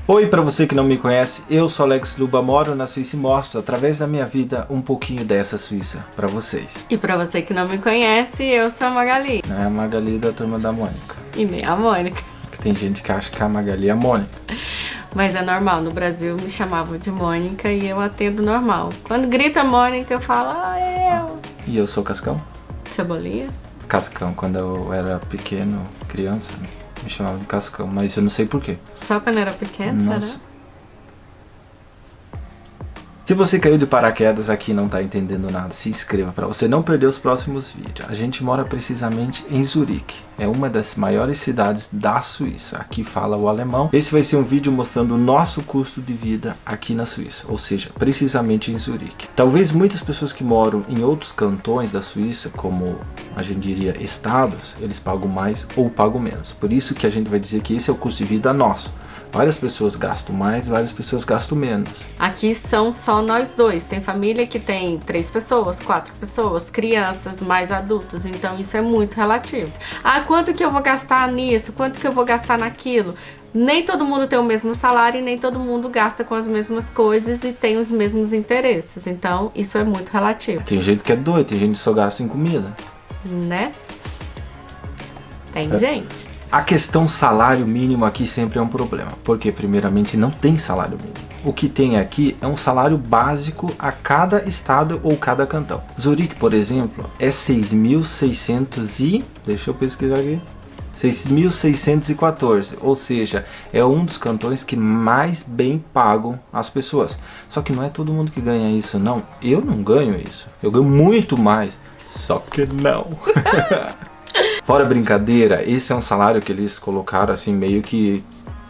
Oi, para você que não me conhece, eu sou Alex Luba, moro na Suíça e mostro, através da minha vida, um pouquinho dessa Suíça para vocês. E para você que não me conhece, eu sou a Magali. Não é a Magali da turma da Mônica. E nem a Mônica. Que tem gente que acha que a Magali é a Mônica. Mas é normal, no Brasil me chamavam de Mônica e eu atendo normal. Quando grita Mônica, eu falo, eu. E eu sou Cascão? Cebolinha? Cascão, quando eu era pequeno, criança, me chamavam de Cascão, mas eu não sei porquê. Só quando era pequeno, será? Se você caiu de paraquedas aqui e não está entendendo nada, se inscreva para você não perder os próximos vídeos. A gente mora precisamente em Zurique, é uma das maiores cidades da Suíça. Aqui fala o alemão. Esse vai ser um vídeo mostrando o nosso custo de vida aqui na Suíça, ou seja, precisamente em Zurique. Talvez muitas pessoas que moram em outros cantões da Suíça, como a gente diria estados, eles pagam mais ou pagam menos. Por isso que a gente vai dizer que esse é o custo de vida nosso. Várias pessoas gastam mais, várias pessoas gastam menos. Aqui são só nós dois. Tem família que tem 3 pessoas, 4 pessoas, crianças, mais adultos. Então isso é muito relativo. Ah, quanto que eu vou gastar nisso? Quanto que eu vou gastar naquilo? Nem todo mundo tem o mesmo salário e nem todo mundo gasta com as mesmas coisas e tem os mesmos interesses. Então isso é muito relativo. Tem gente que é doido, tem gente que só gasta em comida. Né? Tem gente. A questão salário mínimo aqui sempre é um problema, porque primeiramente não tem salário mínimo. O que tem aqui é um salário básico a cada estado ou cada cantão. Zurique, por exemplo, é 6.600 e... deixa eu pesquisar aqui. 6.614, ou seja, é um dos cantões que mais bem pagam as pessoas. Só que não é todo mundo que ganha isso, não. Eu não ganho isso. Eu ganho muito mais. Só que não. Fora brincadeira, esse é um salário que eles colocaram assim meio que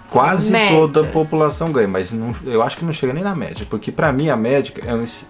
quase média. Toda a população ganha, mas não, eu acho que não chega nem na média, porque pra mim a média é uns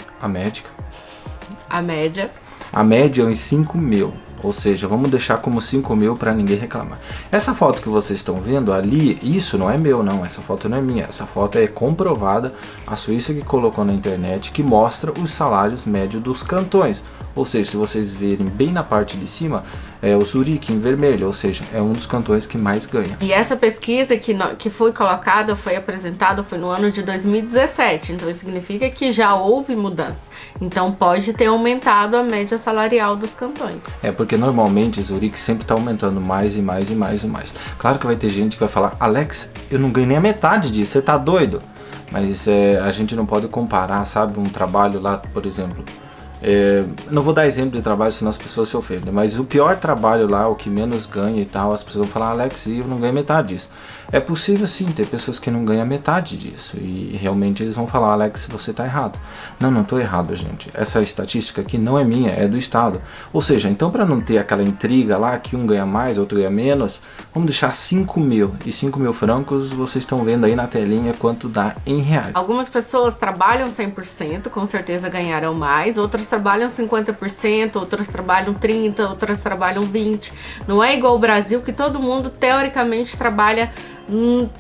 5 mil, ou seja, vamos deixar como 5 mil para ninguém reclamar. Essa foto que vocês estão vendo ali, isso não é meu não, essa foto não é minha, essa foto é comprovada, a Suíça que colocou na internet, que mostra os salários médios dos cantões. Ou seja, se vocês verem bem na parte de cima, é o Zurique em vermelho, ou seja, é um dos cantões que mais ganha. E essa pesquisa que foi colocada, foi apresentada, foi no ano de 2017, então isso significa que já houve mudança. Então pode ter aumentado a média salarial dos cantões. É porque normalmente Zurique sempre está aumentando mais e mais e mais e mais. Claro que vai ter gente que vai falar, Alex, eu não ganhei nem a metade disso, você tá doido? Mas a gente não pode comparar, sabe, um trabalho lá, por exemplo... não vou dar exemplo de trabalho senão as pessoas se ofendem, mas o pior trabalho lá, o que menos ganha e tal, as pessoas vão falar, Alex, eu não ganho metade disso. É possível sim ter pessoas que não ganham metade disso e realmente eles vão falar, Alex, você tá errado. Não tô errado, gente. Essa estatística aqui não é minha, é do estado. Ou seja, então para não ter aquela intriga lá que um ganha mais, outro ganha menos, vamos deixar 5 mil. E 5 mil francos vocês estão vendo aí na telinha quanto dá em reais. Algumas pessoas trabalham 100%, com certeza ganharão mais, outras trabalham 50%, outras trabalham 30%, outras trabalham 20%. Não é igual o Brasil que todo mundo teoricamente trabalha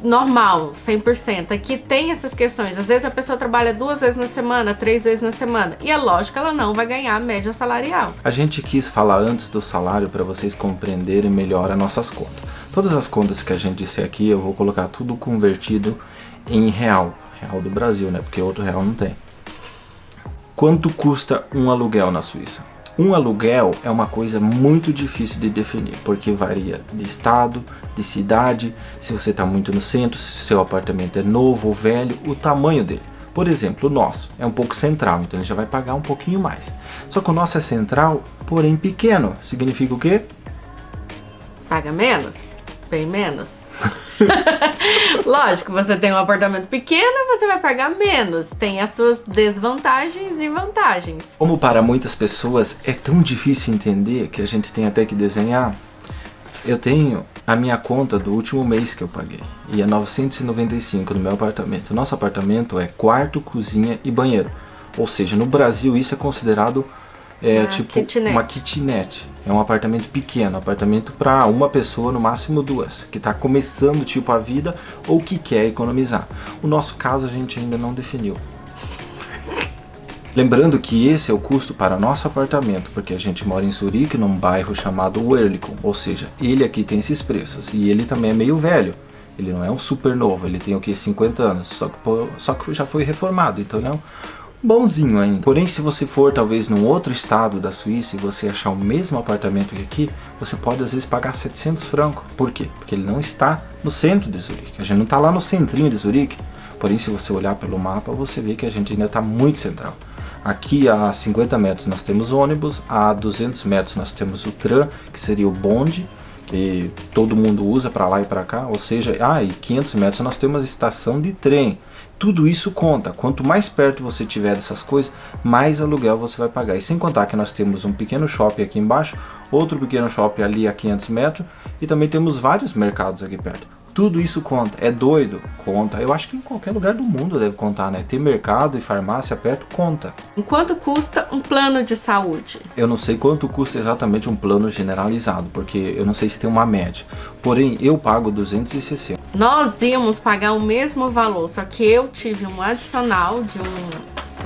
normal, 100%. Aqui tem essas questões. Às vezes a pessoa trabalha 2 vezes na semana, 3 vezes na semana. E é lógico que ela não vai ganhar a média salarial. A gente quis falar antes do salário para vocês compreenderem melhor as nossas contas. Todas as contas que a gente disse aqui, eu vou colocar tudo convertido em real. Real do Brasil, né? Porque outro real não tem. Quanto custa um aluguel na Suíça? Um aluguel é uma coisa muito difícil de definir, porque varia de estado, de cidade, se você está muito no centro, se seu apartamento é novo ou velho, o tamanho dele. Por exemplo, o nosso é um pouco central, então ele já vai pagar um pouquinho mais. Só que o nosso é central, porém pequeno. Significa o quê? Paga menos? Bem menos. Lógico, você tem um apartamento pequeno, você vai pagar menos. Tem as suas desvantagens e vantagens. Como para muitas pessoas é tão difícil entender que a gente tem até que desenhar, eu tenho a minha conta do último mês que eu paguei. E é 995 no meu apartamento. Nosso apartamento é quarto, cozinha e banheiro. Ou seja, no Brasil isso é considerado... tipo kitnet. Uma kitnet. É um apartamento pequeno, apartamento para uma pessoa, no máximo 2, que está começando tipo a vida ou que quer economizar. O nosso caso a gente ainda não definiu. Lembrando que esse é o custo para nosso apartamento, porque a gente mora em Zurique, num bairro chamado Oerlikon, ou seja, ele aqui tem esses preços, e ele também é meio velho. Ele não é um super novo, ele tem o que, 50 anos, só que já foi reformado, então ele é um bonzinho ainda. Porém, se você for talvez num outro estado da Suíça e você achar o mesmo apartamento que aqui, você pode às vezes pagar 700 francos. Por quê? Porque ele não está no centro de Zurique. A gente não está lá no centrinho de Zurique. Porém, se você olhar pelo mapa, você vê que a gente ainda está muito central. Aqui a 50 metros nós temos ônibus, a 200 metros nós temos o tram, que seria o bonde, que todo mundo usa para lá e para cá, ou seja, e 500 metros nós temos a estação de trem. Tudo isso conta. Quanto mais perto você tiver dessas coisas, mais aluguel você vai pagar. E sem contar que nós temos um pequeno shopping aqui embaixo, outro pequeno shopping ali a 500 metros e também temos vários mercados aqui perto. Tudo isso conta. É doido? Conta. Eu acho que em qualquer lugar do mundo deve contar, né? Ter mercado e farmácia perto, conta. Quanto custa um plano de saúde? Eu não sei quanto custa exatamente um plano generalizado, porque eu não sei se tem uma média. Porém, eu pago 260. Nós íamos pagar o mesmo valor, só que eu tive um adicional de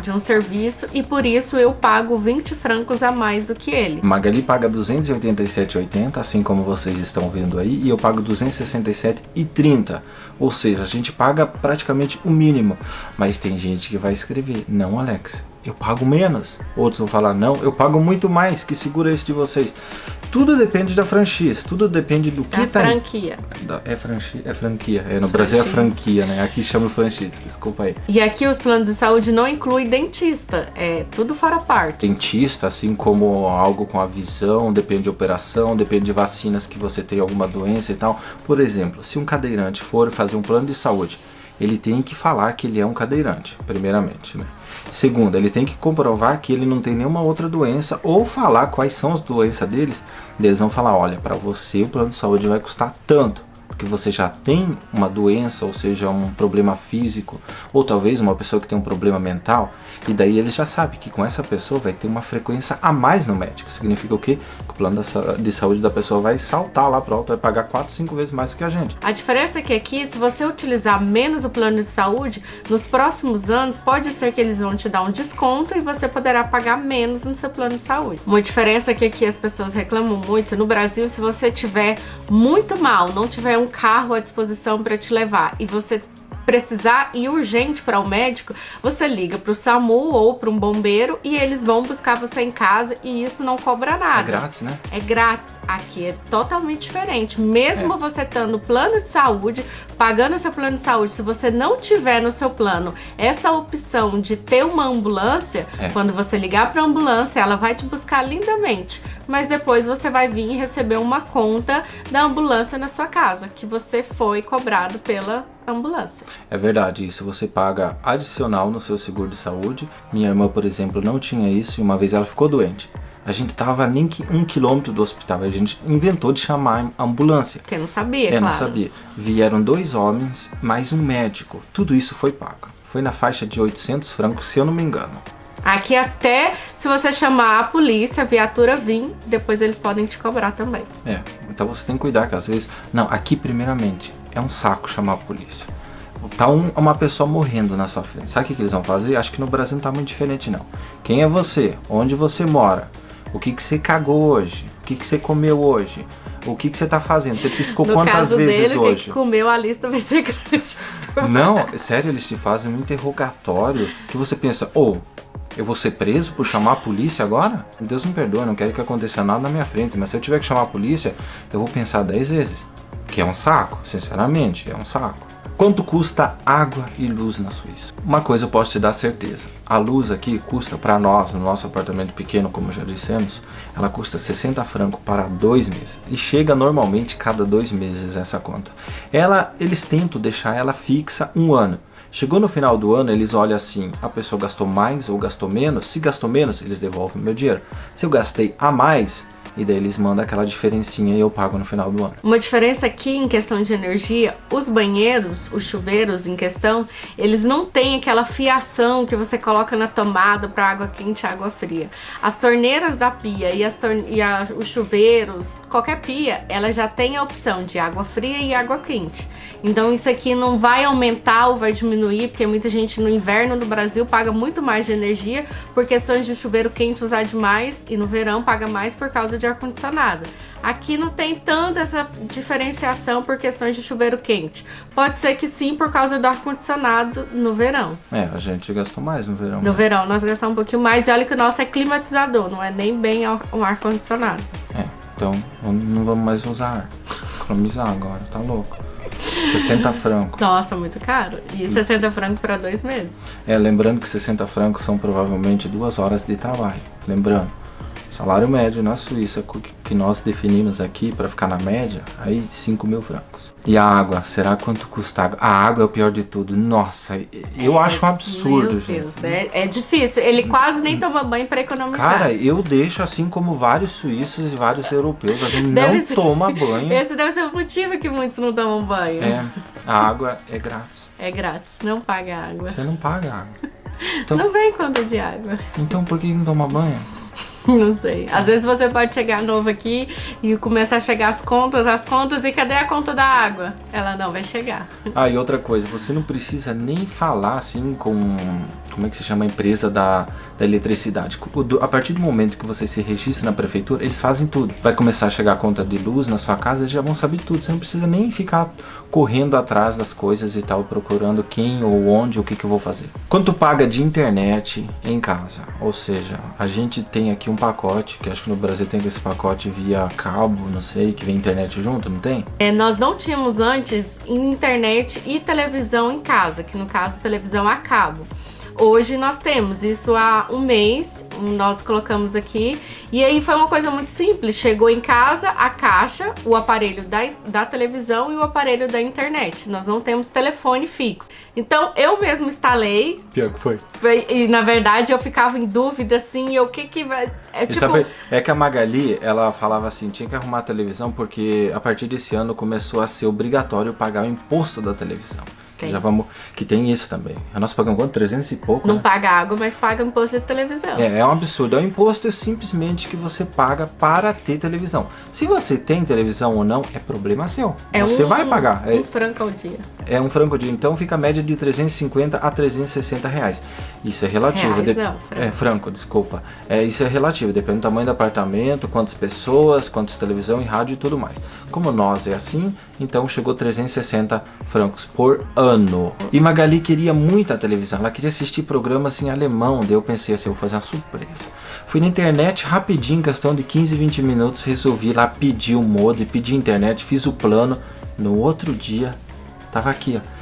um serviço e por isso eu pago 20 francos a mais do que ele. Magali paga 287,80, assim como vocês estão vendo aí, e eu pago 267,30. Ou seja, a gente paga praticamente o mínimo. Mas tem gente que vai escrever: não, Alex, eu pago menos. Outros vão falar: não, eu pago muito mais, que segura esse de vocês. Tudo depende da franchise, tudo depende do que tá... franquia. É franquia. No Brasil é franquia, né? Aqui chama franchise, desculpa aí. E aqui os planos de saúde não incluem dentista, é tudo fora parte. Dentista, assim como algo com a visão, depende de operação, depende de vacinas que você tem alguma doença e tal. Por exemplo, se um cadeirante for fazer um plano de saúde, ele tem que falar que ele é um cadeirante, primeiramente, né? Segundo, ele tem que comprovar que ele não tem nenhuma outra doença ou falar quais são as doenças deles. Eles vão falar: olha, para você o plano de saúde vai custar tanto, porque você já tem uma doença, ou seja, um problema físico, ou talvez uma pessoa que tem um problema mental, e daí eles já sabem que com essa pessoa vai ter uma frequência a mais no médico. Significa o quê? Que o plano de saúde da pessoa vai saltar lá pro alto, vai pagar 4, 5 vezes mais do que a gente. A diferença é que aqui, se você utilizar menos o plano de saúde, nos próximos anos, pode ser que eles vão te dar um desconto e você poderá pagar menos no seu plano de saúde. Uma diferença é que aqui as pessoas reclamam muito. No Brasil, se você tiver muito mal, não tiver um carro à disposição para te levar e você precisar ir urgente para o médico, você liga para o SAMU ou para um bombeiro e eles vão buscar você em casa e isso não cobra nada. É grátis, né? É grátis. Aqui é totalmente diferente. Mesmo você estando no plano de saúde, pagando o seu plano de saúde, se você não tiver no seu plano essa opção de ter uma ambulância, quando você ligar para a ambulância, ela vai te buscar lindamente. Mas depois você vai vir e receber uma conta da ambulância na sua casa, que você foi cobrado pela ambulância. É verdade, isso você paga adicional no seu seguro de saúde. Minha irmã, por exemplo, não tinha isso e uma vez ela ficou doente. A gente tava nem 1 quilômetro do hospital, a gente inventou de chamar a ambulância. Porque não sabia, claro. Não sabia. Vieram 2 homens, mais um médico. Tudo isso foi pago. Foi na faixa de 800 francos, se eu não me engano. Aqui até se você chamar a polícia, a viatura vir, depois eles podem te cobrar também. Então você tem que cuidar que às vezes... Não, aqui primeiramente, é um saco chamar a polícia. Tá uma pessoa morrendo na sua frente. Sabe o que eles vão fazer? Acho que no Brasil não tá muito diferente não. Quem é você? Onde você mora? O que você cagou hoje? O que você comeu hoje? O que você tá fazendo? Você piscou quantas vezes hoje? Que comeu, a lista vai ser grande. Não, sério, eles te fazem um interrogatório que você pensa: eu vou ser preso por chamar a polícia agora? Deus me perdoe, não quero que aconteça nada na minha frente, mas se eu tiver que chamar a polícia, eu vou pensar 10 vezes. Que é um saco, sinceramente, é um saco. Quanto custa água e luz na Suíça? Uma coisa eu posso te dar certeza. A luz aqui custa para nós, no nosso apartamento pequeno, como já dissemos, ela custa 60 francos para 2 meses. E chega normalmente cada 2 meses essa conta. Eles tentam deixar ela fixa 1 ano. Chegou no final do ano, eles olham assim: a pessoa gastou mais ou gastou menos? Se gastou menos, eles devolvem meu dinheiro. Se eu gastei a mais, e daí eles mandam aquela diferencinha e eu pago no final do ano. Uma diferença aqui em questão de energia: os banheiros, os chuveiros em questão, eles não têm aquela fiação que você coloca na tomada para água quente e água fria. As torneiras da pia os chuveiros, qualquer pia, ela já tem a opção de água fria e água quente. Então isso aqui não vai aumentar ou vai diminuir, porque muita gente no inverno no Brasil paga muito mais de energia por questões de chuveiro quente usar demais, e no verão paga mais por causa de ar-condicionado. Aqui não tem tanta essa diferenciação por questões de chuveiro quente. Pode ser que sim, por causa do ar-condicionado no verão. A gente gastou mais no verão. No verão nós gastamos um pouquinho mais. E olha que o nosso é climatizador, não é nem bem um ar-condicionado. Então não vamos mais usar ar. Economizar agora, tá louco. 60 francos. Nossa, muito caro. E 60 francos para 2 meses. Lembrando que 60 francos são provavelmente 2 horas de trabalho. Lembrando, salário médio na Suíça, que nós definimos aqui para ficar na média, aí 5 mil francos. E a água, será quanto custa a água? A água é o pior de tudo. Nossa, eu acho um absurdo, gente. Meu Deus, é difícil. Ele quase nem toma banho para economizar. Cara, eu deixo assim como vários suíços e vários europeus, a gente não toma banho. Esse deve ser o motivo que muitos não tomam banho. A água é grátis. É grátis, não paga água. Você não paga água. Então, não vem conta de água. Então por que não toma banho? Não sei. Às vezes você pode chegar novo aqui e começar a chegar as contas, e cadê a conta da água? Ela não vai chegar. E outra coisa, você não precisa nem falar assim com, como é que se chama, a empresa da eletricidade. A partir do momento que você se registra na prefeitura, eles fazem tudo. Vai começar a chegar a conta de luz na sua casa, eles já vão saber tudo. Você não precisa nem ficar correndo atrás das coisas e tal, procurando quem ou onde, o que eu vou fazer. Quanto paga de internet em casa? Ou seja, a gente tem aqui um pacote, que acho que no Brasil tem esse pacote via cabo, não sei, que vem internet junto, não tem? Nós não tínhamos antes internet e televisão em casa, que no caso televisão a cabo. Hoje nós temos isso há um mês, nós colocamos aqui, e aí foi uma coisa muito simples, chegou em casa a caixa, o aparelho da televisão e o aparelho da internet. Nós não temos telefone fixo. Então eu mesmo instalei. Pior que foi. E na verdade eu ficava em dúvida assim, o que vai... Sabe, que a Magali, ela falava assim, tinha que arrumar a televisão porque a partir desse ano começou a ser obrigatório pagar o imposto da televisão. Que tem isso também. Nós pagamos quanto? 300 e pouco, Não paga água, mas paga imposto de televisão. É um absurdo. O imposto é simplesmente que você paga para ter televisão. Se você tem televisão ou não, é problema seu. Você vai pagar. Um franco ao dia. É um franco ao dia. Então fica a média de 350 a 360 reais. Isso é relativo. Franco, desculpa. Isso é relativo. Depende do tamanho do apartamento, quantas pessoas, quantas televisão e rádio e tudo mais. Como nós é assim, então chegou 360 francos por ano. E Magali queria muito a televisão, ela queria assistir programas em alemão, daí eu pensei assim, eu vou fazer uma surpresa. Fui na internet rapidinho, em questão de 15, 20 minutos, resolvi lá pedir o modem, pedi internet, fiz o plano, no outro dia, tava aqui, ó.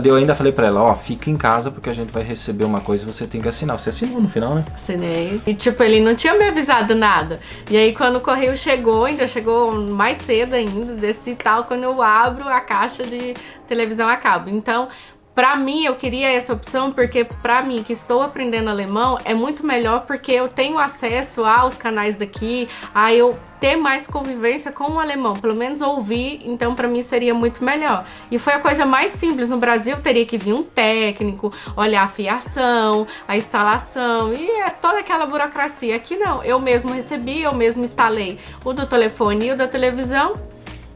Eu ainda falei pra ela, fica em casa porque a gente vai receber uma coisa e você tem que assinar. Você assinou no final, né? Assinei. E ele não tinha me avisado nada. E aí quando o correio chegou, ainda chegou mais cedo ainda, desse tal, quando eu abro a caixa de televisão a cabo. Então, pra mim, eu queria essa opção porque pra mim, que estou aprendendo alemão, é muito melhor porque eu tenho acesso aos canais daqui, a eu ter mais convivência com o alemão, pelo menos ouvir, então pra mim seria muito melhor. E foi a coisa mais simples. No Brasil teria que vir um técnico, olhar a fiação, a instalação e toda aquela burocracia. Aqui não, eu mesmo recebi, eu mesmo instalei o do telefone e o da televisão.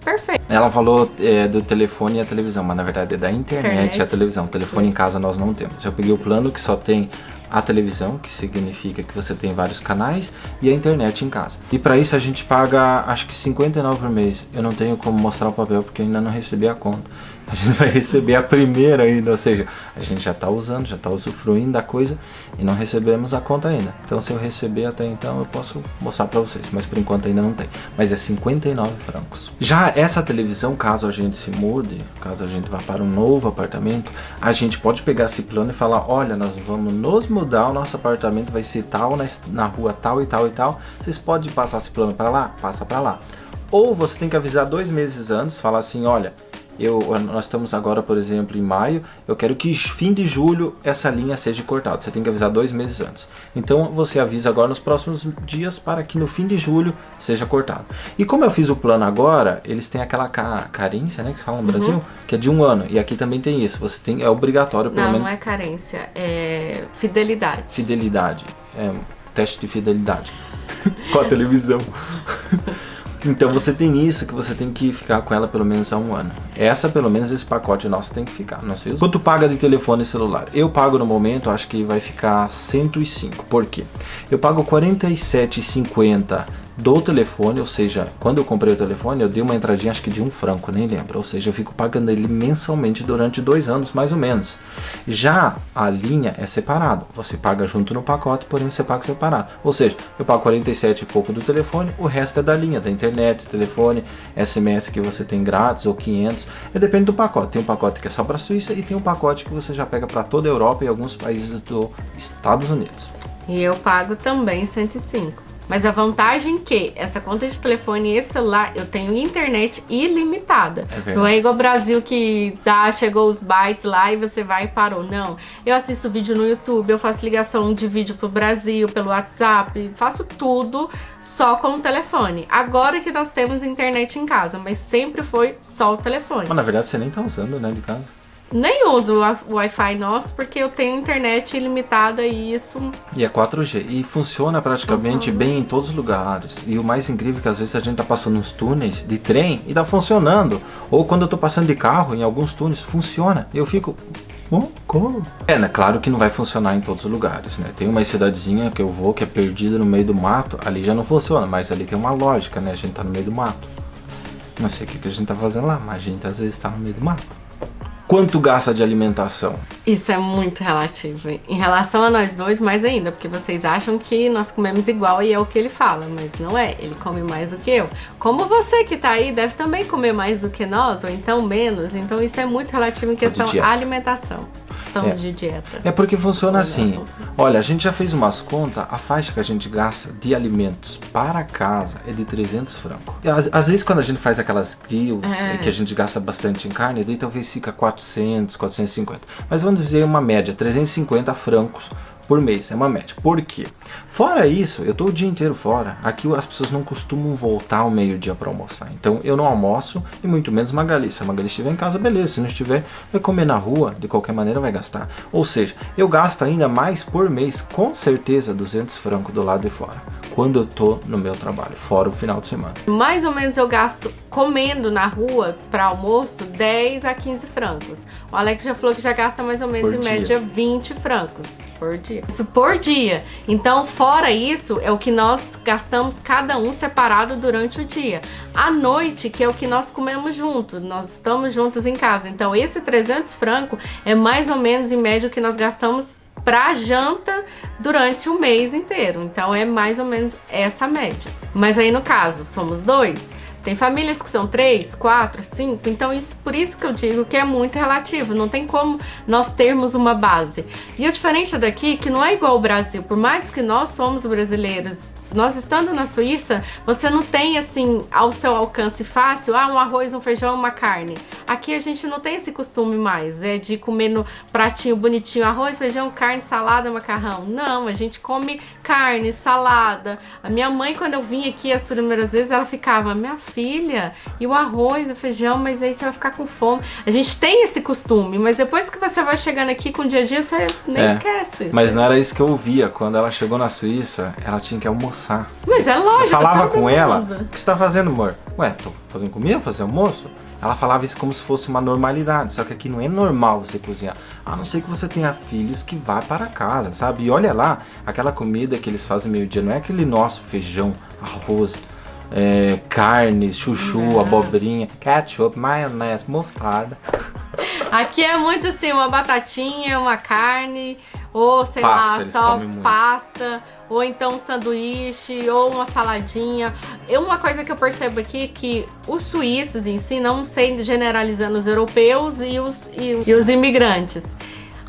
Perfeito. Ela falou do telefone e a televisão, mas na verdade é da internet e a televisão. O telefone em casa nós não temos. Eu peguei o plano que só tem a televisão, que significa que você tem vários canais, e a internet em casa. E para isso a gente paga, acho que 59 por mês. Eu não tenho como mostrar o papel porque eu ainda não recebi a conta. A gente vai receber a primeira ainda, ou seja, a gente já está usando, já está usufruindo da coisa e não recebemos a conta ainda. Então se eu receber até então eu posso mostrar para vocês, mas por enquanto ainda não tem. Mas é 59 francos. Já essa televisão, caso a gente se mude, caso a gente vá para um novo apartamento, a gente pode pegar esse plano e falar, olha, nós vamos nos mudar, o nosso apartamento vai ser tal, na rua tal e tal e tal. Vocês podem passar esse plano para lá? Passa para lá. Ou você tem que avisar 2 meses antes, falar assim, olha, nós estamos agora, por exemplo, em maio, eu quero que fim de julho essa linha seja cortada. Você tem que avisar 2 meses antes. Então você avisa agora nos próximos dias para que no fim de julho seja cortado. E como eu fiz o plano agora, eles têm aquela carência, né, que se fala no Brasil, que é de 1 ano. E aqui também tem isso. Você tem, é obrigatório pelo menos. Não é carência, é fidelidade. Fidelidade. É teste de fidelidade. Com a televisão. Então você tem isso, que você tem que ficar com ela pelo menos há 1 ano. Essa, pelo menos, esse pacote nosso tem que ficar. Não sei quanto paga de telefone celular. Eu pago no momento, acho que vai ficar 105. Por quê? Eu pago R$ 47,50 do telefone, ou seja, quando eu comprei o telefone, eu dei uma entradinha, acho que de R$ 1, nem lembro. Ou seja, eu fico pagando ele mensalmente durante 2 anos, mais ou menos. Já a linha é separado. Você paga junto no pacote, porém você paga separado. Ou seja, eu pago 47 e pouco do telefone, o resto é da linha, da internet, telefone, SMS que você tem grátis ou 500. Depende do pacote. Tem um pacote que é só para a Suíça e tem um pacote que você já pega para toda a Europa e alguns países dos Estados Unidos. E eu pago também 105. Mas a vantagem é que essa conta de telefone e esse celular, eu tenho internet ilimitada. Não é igual ao Brasil que chegou os bytes lá e você vai e parou. Não. Eu assisto vídeo no YouTube, eu faço ligação de vídeo pro Brasil, pelo WhatsApp, faço tudo só com o telefone. Agora que nós temos internet em casa, mas sempre foi só o telefone. Mas na verdade você nem tá usando, né, de casa? Nem uso o Wi-Fi nosso porque eu tenho internet ilimitada e isso... E é 4G. E funciona praticamente bem em todos os lugares. E o mais incrível é que às vezes a gente tá passando nos túneis de trem e tá funcionando. Ou quando eu tô passando de carro em alguns túneis, funciona. E eu fico... como? Né? Claro que não vai funcionar em todos os lugares, né? Tem uma cidadezinha que eu vou que é perdida no meio do mato. Ali já não funciona, mas ali tem uma lógica, né? A gente tá no meio do mato. Não sei o que a gente tá fazendo lá, mas a gente às vezes tá no meio do mato. Quanto gasta de alimentação? Isso é muito relativo. Em relação a nós dois, mais ainda, porque vocês acham que nós comemos igual e é o que ele fala, mas não é. Ele come mais do que eu. Como você que tá aí deve também comer mais do que nós, ou então menos. Então isso é muito relativo em questão à alimentação. Estamos de dieta. É porque funciona assim. Olha, a gente já fez umas contas, a faixa que a gente gasta de alimentos para casa é de 300 francos. Às vezes quando a gente faz aquelas grills que a gente gasta bastante em carne, daí talvez fica 400, 450. Mas vamos dizer uma média, 350 francos por mês, é uma média. Por quê? Fora isso, eu tô o dia inteiro fora. Aqui as pessoas não costumam voltar ao meio-dia para almoçar. Então eu não almoço e muito menos Magali. Se a Magali estiver em casa, beleza. Se não estiver, vai comer na rua. De qualquer maneira vai gastar. Ou seja, eu gasto ainda mais por mês, com certeza 200 francos do lado de fora. Quando eu tô no meu trabalho, fora o final de semana. Mais ou menos eu gasto comendo na rua para almoço 10 a 15 francos. O Alex já falou que já gasta mais ou menos em média 20 francos por dia. Isso por dia. Então, fora isso, é o que nós gastamos cada um separado durante o dia. À noite, que é o que nós comemos junto. Nós estamos juntos em casa. Então, esse 300 francos é mais ou menos em média o que nós gastamos para janta durante o mês inteiro. Então é mais ou menos essa média. Mas aí no caso, somos dois. Tem famílias que são 3, 4, 5, então por isso que eu digo que é muito relativo, não tem como nós termos uma base. E o diferente daqui, que não é igual ao Brasil, por mais que nós somos brasileiros, nós estando na Suíça, você não tem assim ao seu alcance fácil, um arroz, um feijão, uma carne. Aqui a gente não tem esse costume mais, de comer no pratinho bonitinho, arroz, feijão, carne, salada, macarrão. Não, a gente come carne, salada. A minha mãe, quando eu vim aqui as primeiras vezes, ela ficava, minha filha, e o arroz, o feijão, mas aí você vai ficar com fome. A gente tem esse costume, mas depois que você vai chegando aqui com o dia a dia, você nem esquece. Mas não era isso que eu ouvia. Quando ela chegou na Suíça, ela tinha que almoçar. Mas é lógico. Eu falava com ela, o que você tá fazendo, amor? Ué, tô fazendo comida, fazer almoço? Ela falava isso como se fosse uma normalidade, só que aqui não é normal você cozinhar. A não ser que você tenha filhos que vá para casa, sabe? E olha lá, aquela comida que eles fazem meio-dia, não é aquele nosso feijão, arroz, carne, chuchu, abobrinha, ketchup, maionese, mostarda. Aqui é muito assim, uma batatinha, uma carne, ou sei lá, só pasta, ou então um sanduíche, ou uma saladinha. Uma coisa que eu percebo aqui é que os suíços em si, não sei generalizando os europeus e os imigrantes,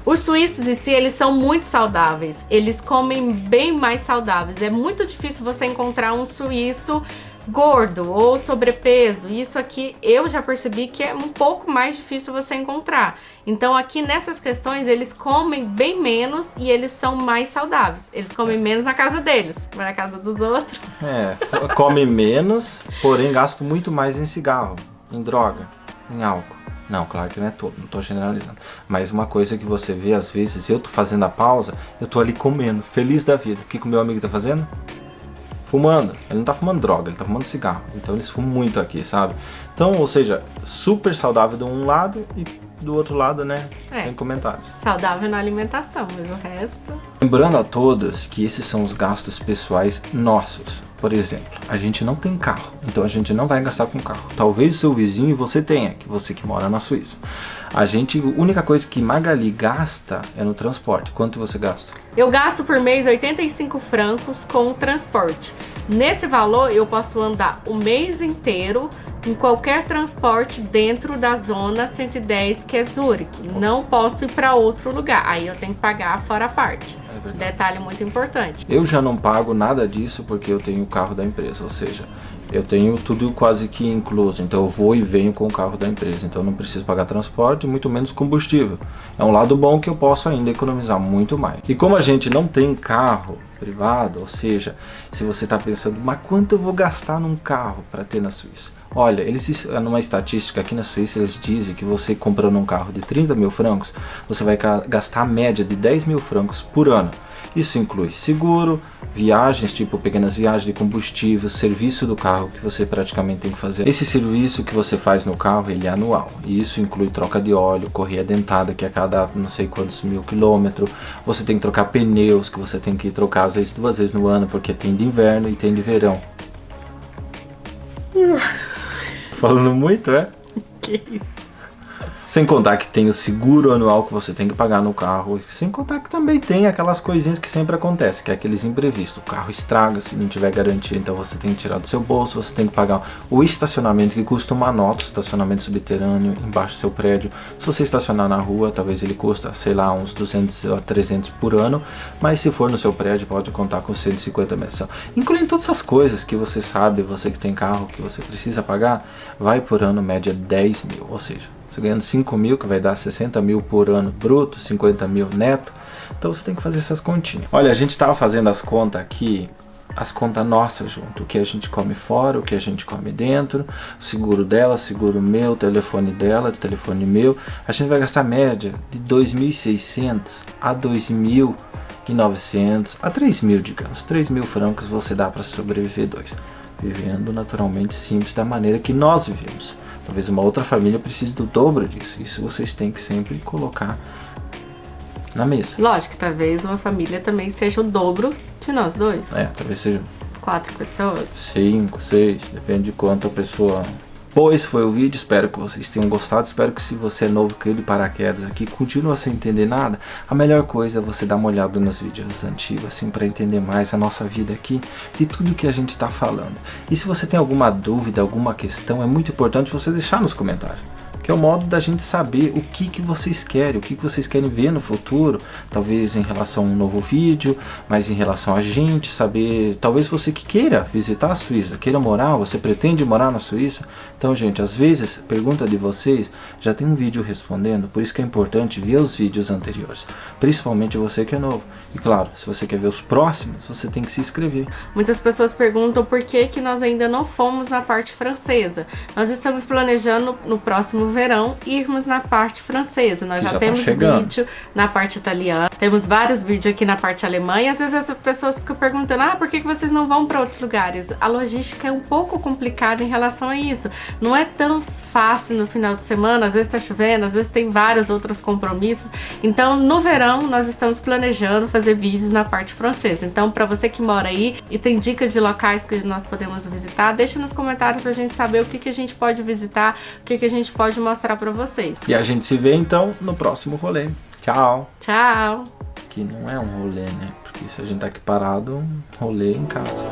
os suíços em si, eles são muito saudáveis, eles comem bem mais saudáveis. É muito difícil você encontrar um suíço gordo ou sobrepeso. Isso aqui eu já percebi que é um pouco mais difícil você encontrar. Então aqui nessas questões eles comem bem menos e eles são mais saudáveis. Eles comem menos na casa deles, mas na casa dos outros. Come menos, porém gasto muito mais em cigarro, em droga, em álcool. Não, claro que não é todo, não tô generalizando. Mas uma coisa que você vê às vezes, eu tô fazendo a pausa, eu tô ali comendo, feliz da vida. O que o meu amigo tá fazendo? fumando. Ele não tá fumando droga, ele tá fumando cigarro. Então eles fumam muito aqui, sabe? Então, ou seja, super saudável de um lado e do outro lado, né? Sem comentários. Saudável na alimentação, mas o resto... Lembrando a todos que esses são os gastos pessoais nossos. Por exemplo, a gente não tem carro, então a gente não vai gastar com carro. Talvez o seu vizinho você tenha, que você que mora na Suíça. A única coisa que Magali gasta é no transporte. Quanto você gasta? Eu gasto por mês 85 francos com o transporte. Nesse valor eu posso andar o mês inteiro em qualquer transporte dentro da zona 110, que é Zurique. Não posso ir para outro lugar, aí eu tenho que pagar fora a parte. Detalhe muito importante. Eu já não pago nada disso porque eu tenho o carro da empresa, ou seja, eu tenho tudo quase que incluso, então eu vou e venho com o carro da empresa, então eu não preciso pagar transporte e muito menos combustível. É um lado bom que eu posso ainda economizar muito mais. E como a gente não tem carro privado, ou seja, se você está pensando, mas quanto eu vou gastar num carro para ter na Suíça? Olha, numa estatística aqui na Suíça, eles dizem que você comprando um carro de 30 mil francos, você vai gastar a média de 10 mil francos por ano. Isso inclui seguro, viagens, tipo pequenas viagens de combustível, serviço do carro que você praticamente tem que fazer. Esse serviço que você faz no carro, ele é anual. E isso inclui troca de óleo, correia dentada, que a cada não sei quantos mil quilômetros. Você tem que trocar pneus, que você tem que trocar às vezes 2 vezes no ano, porque tem de inverno e tem de verão. Falando muito, é? Que isso? Sem contar que tem o seguro anual que você tem que pagar no carro. Sem contar que também tem aquelas coisinhas que sempre acontecem, que é aqueles imprevistos. O carro estraga se não tiver garantia, então você tem que tirar do seu bolso. Você tem que pagar o estacionamento, que custa uma nota, estacionamento subterrâneo embaixo do seu prédio. Se você estacionar na rua, talvez ele custa, sei lá, uns 200 a 300 por ano. Mas se for no seu prédio, pode contar com 150 mensal. Incluindo todas essas coisas que você sabe, você que tem carro, que você precisa pagar, vai por ano média 10 mil, ou seja, você ganhando 5 mil, que vai dar 60 mil por ano bruto, 50 mil neto. Então você tem que fazer essas continhas. Olha, a gente estava fazendo as contas aqui, as contas nossas junto. O que a gente come fora, o que a gente come dentro, o seguro dela, o seguro meu, o telefone dela, o telefone meu. A gente vai gastar média de 2.600 a 2.900 a 3.000, digamos. 3.000 francos você dá para sobreviver dois. Vivendo naturalmente simples da maneira que nós vivemos. Talvez uma outra família precise do dobro disso. Isso vocês têm que sempre colocar na mesa. Lógico que talvez uma família também seja o dobro de nós dois. Talvez seja 4 pessoas. 5, 6, depende de quanto a pessoa... Pois foi o vídeo, espero que vocês tenham gostado. Espero que se você é novo, caiu de paraquedas aqui, continua sem entender nada, a melhor coisa é você dar uma olhada nos vídeos antigos, assim, para entender mais a nossa vida aqui, de tudo que a gente está falando. E se você tem alguma dúvida, alguma questão, é muito importante você deixar nos comentários, que é o modo da gente saber o que vocês querem, o que vocês querem ver no futuro, talvez em relação a um novo vídeo, mas em relação a gente, saber, talvez você que queira visitar a Suíça, queira morar, você pretende morar na Suíça. Então, gente, às vezes, pergunta de vocês, já tem um vídeo respondendo, por isso que é importante ver os vídeos anteriores, principalmente você que é novo. E claro, se você quer ver os próximos, você tem que se inscrever. Muitas pessoas perguntam por que nós ainda não fomos na parte francesa. Nós estamos planejando no próximo verão irmos na parte francesa. Nós já temos vídeo na parte italiana, temos vários vídeos aqui na parte alemã, e às vezes as pessoas ficam perguntando, por que vocês não vão para outros lugares? A logística é um pouco complicada em relação a isso. Não é tão fácil no final de semana, às vezes está chovendo, às vezes tem vários outros compromissos. Então no verão nós estamos planejando fazer vídeos na parte francesa. Então para você que mora aí e tem dicas de locais que nós podemos visitar, deixa nos comentários pra gente saber o que a gente pode visitar, o que a gente pode mostrar pra vocês. E a gente se vê então no próximo rolê. Tchau! Tchau! Que não é um rolê, né? Porque se a gente tá aqui parado, um rolê em casa.